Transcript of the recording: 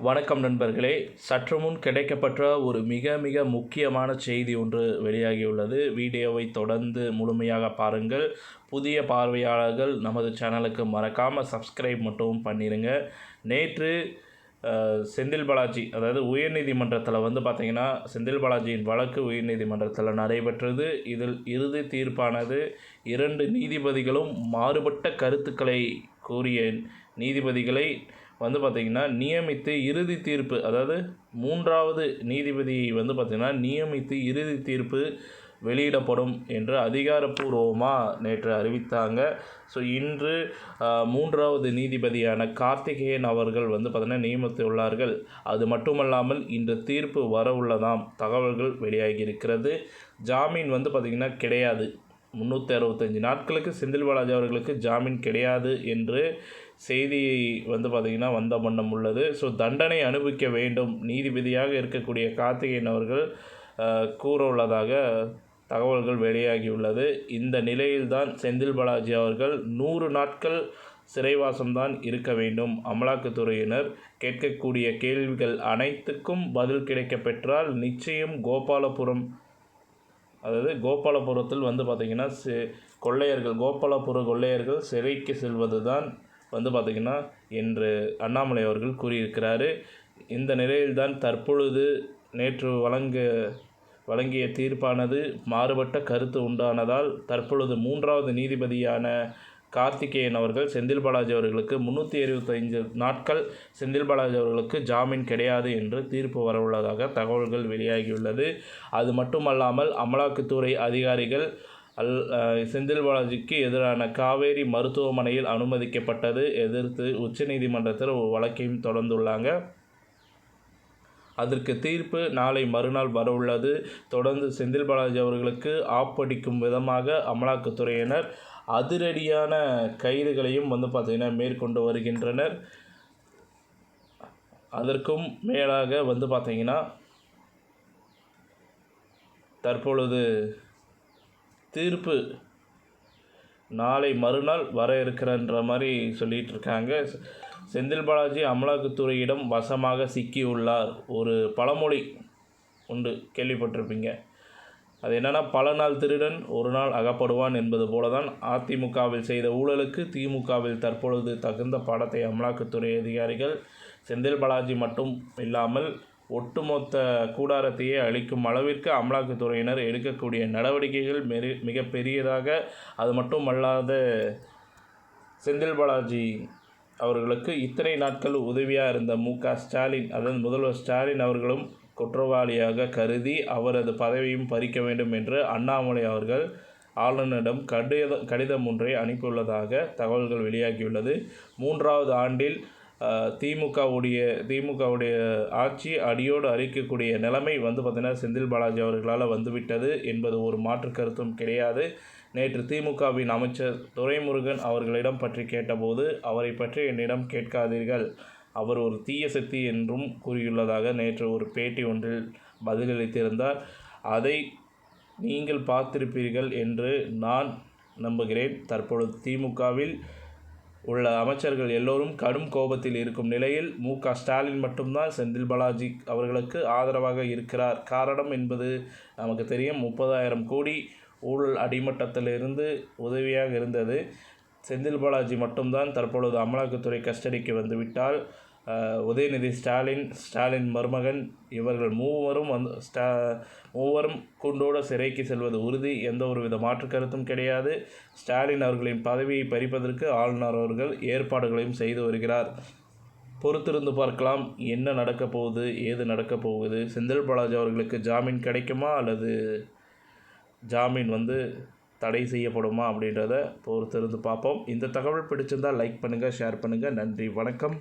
வணக்கம் நண்பர்களே. சற்று முன் கிடைக்கப்பெற்ற ஒரு மிக மிக முக்கியமான செய்தி ஒன்று வெளியாகியுள்ளது. வீடியோவை தொடர்ந்து முழுமையாக பாருங்கள். புதிய பார்வையாளர்கள் நமது சேனலுக்கு மறக்காமல் சப்ஸ்கிரைப் மட்டும் பண்ணிடுங்க. நேற்று செந்தில் பாலாஜி, அதாவது உயர்நீதிமன்றத்தில் பார்த்திங்கன்னா செந்தில் பாலாஜியின் வழக்கு உயர்நீதிமன்றத்தில் நடைபெற்றது. இதில் இறுதி தீர்ப்பானது 2 நீதிபதிகளும் மாறுபட்ட கருத்துக்களை கூறிய நீதிபதிகளை பார்த்திங்கன்னா நியமித்து இறுதி தீர்ப்பு, அதாவது 3வது நீதிபதியை பார்த்திங்கன்னா நியமித்து இறுதி தீர்ப்பு வெளியிடப்படும் என்று அதிகாரப்பூர்வமாக நேற்று அறிவித்தாங்க. ஸோ இன்று 3வது நீதிபதியான கார்த்திகேயன் அவர்கள் பார்த்திங்கன்னா நியமித்துள்ளார்கள். அது மட்டுமல்லாமல் இன்று தீர்ப்பு வர உள்ளதாம் தகவல்கள் வெளியாகியிருக்கிறது. ஜாமீன் பார்த்திங்கன்னா கிடையாது. 365 நாட்களுக்கு செந்தில் பாலாஜி அவர்களுக்கு ஜாமீன் கிடையாது என்று செய்தி பார்த்திங்கன்னா வந்த வண்ணம் உள்ளது. ஸோ தண்டனை அனுபவிக்க வேண்டும் நீதிபதியாக இருக்கக்கூடிய கார்த்திகேயன் அவர்கள் கூற உள்ளதாக தகவல்கள் வெளியாகியுள்ளது. இந்த நிலையில்தான் செந்தில் பாலாஜி அவர்கள் 100 நாட்கள் சிறைவாசம்தான் இருக்க வேண்டும். அமலாக்கத்துறையினர் கேட்கக்கூடிய கேள்விகள் அனைத்துக்கும் பதில் கிடைக்கப் பெற்றால் நிச்சயம் கோபாலபுரத்தில் பார்த்திங்கன்னா கோபாலபுர கொள்ளையர்கள் சிறைக்கு செல்வது தான் பார்த்திங்கன்னா என்று அண்ணாமலை அவர்கள் கூறியிருக்கிறாரு. இந்த நிலையில்தான் தற்பொழுது நேற்று வழங்கிய தீர்ப்பானது மாறுபட்ட கருத்து உண்டானதால் தற்பொழுது 3வது நீதிபதியான கார்த்திகேயன் அவர்கள் செந்தில் பாலாஜி அவர்களுக்கு 365 நாட்கள் செந்தில் பாலாஜி அவர்களுக்கு ஜாமீன் கிடையாது என்று தீர்ப்பு வரவுள்ளதாக தகவல்கள் வெளியாகியுள்ளது. அது மட்டுமல்லாமல் அமலாக்கத்துறை அதிகாரிகள் செந்தில் பாலாஜிக்கு எதிரான காவேரி மருத்துவமனையில் அனுமதிக்கப்பட்டது எதிர்த்து உச்சநீதிமன்றத்தில் ஒரு வழக்கையும் தொடர்ந்துள்ளாங்க. அதற்கு தீர்ப்பு நாளை மறுநாள் வரவுள்ளது. தொடர்ந்து செந்தில் பாலாஜி அவர்களுக்கு ஆப்படிக்கும் விதமாக அமலாக்கத்துறையினர் அதிரடியான கைதுகளையும் பார்த்திங்கன்னா மேற்கொண்டு வருகின்றனர். அதற்கும் மேலாக பார்த்திங்கன்னா தற்பொழுது தீர்ப்பு நாளை மறுநாள் வர இருக்கிறன்ற மாதிரி சொல்லிகிட்டு இருக்காங்க. செந்தில் பாலாஜி அமலாக்கத்துறையிடம் வசமாக சிக்கியுள்ளார். ஒரு பழமொழி உண்டு, கேள்விப்பட்டிருப்பீங்க. அது என்னென்னா, பல நாள் திருடன் ஒரு நாள் அகப்படுவான் என்பது போல தான் அதிமுகவில் செய்த ஊழலுக்கு திமுகவில் தற்பொழுது தகுந்த பாடத்தை அமலாக்கத்துறை அதிகாரிகள் செந்தில் பாலாஜி மட்டும் இல்லாமல் ஒட்டுமொத்த கூடாரத்தையே அளிக்கும் அளவிற்கு அமலாக்கத்துறையினர் எடுக்கக்கூடிய நடவடிக்கைகள் மிக பெரியதாக. அது மட்டுமல்லாத செந்தில் பாலாஜி அவர்களுக்கு இத்தனை நாட்கள் உதவியாக இருந்த ஸ்டாலின், அதாவது முதல்வர் ஸ்டாலின் அவர்களும் குற்றவாளியாக கருதி அவரது பதவியும் பறிக்க வேண்டும் என்று அண்ணாமலை அவர்கள் ஆளுநரிடம் கடிதம் ஒன்றை அனுப்பியுள்ளதாக தகவல்கள் வெளியாகியுள்ளது. 3வது ஆண்டில் திமுகவுடைய ஆட்சி அடியோடு அழிக்கக்கூடிய நிலைமை பார்த்திங்கன்னா செந்தில் பாலாஜி அவர்களால் வந்துவிட்டது என்பது ஒரு மாற்று கருத்தும் கிடையாது. நேற்று திமுகவின் அமைச்சர் துரைமுருகன் அவர்களிடம் பற்றி கேட்டபோது, அவரை பற்றி என்னிடம் கேட்காதீர்கள், அவர் ஒரு தீய சக்தி என்றும் கூறியுள்ளதாக நேற்று ஒரு பேட்டி ஒன்றில் பதிலளித்திருந்தார். அதை நீங்கள் பார்த்திருப்பீர்கள் என்று நான் நம்புகிறேன். தற்பொழுது திமுகவில் உள்ள அமைச்சர்கள் எல்லோரும் கடும் கோபத்தில் இருக்கும் நிலையில் ஸ்டாலின் மட்டும்தான் செந்தில் பாலாஜி அவர்களுக்கு ஆதரவாக இருக்கிறார். காரணம் என்பது நமக்கு தெரியும். 30,000 கோடி ஊழல் அடிமட்டத்திலிருந்து உதவியாக இருந்தது. செந்தில் பாலாஜி மட்டும்தான் தற்பொழுது அமலாக்கத்துறை கஸ்டடிக்கு வந்துவிட்டால் உதயநிதி ஸ்டாலின் மருமகன் இவர்கள் மூவரும் கூண்டோடு சிறைக்கு செல்வது உறுதி. எந்த ஒரு வித மாற்று கருத்தும் கிடையாது. ஸ்டாலின் அவர்களின் பதவியை பறிப்பதற்கு ஆளுநர் அவர்கள் ஏற்பாடுகளையும் செய்து வருகிறார். பொறுத்திருந்து பார்க்கலாம் என்ன நடக்கப் போகுது, ஏது நடக்கப் போகுது. செந்தில் பாலாஜி அவர்களுக்கு ஜாமீன் கிடைக்குமா அல்லது ஜாமீன் தடை செய்யப்படுமா அப்படின்றத பொறுத்திருந்து பார்ப்போம். இந்த தகவல் பிடிச்சிருந்தால் லைக் பண்ணுங்கள், ஷேர் பண்ணுங்கள். நன்றி, வணக்கம்.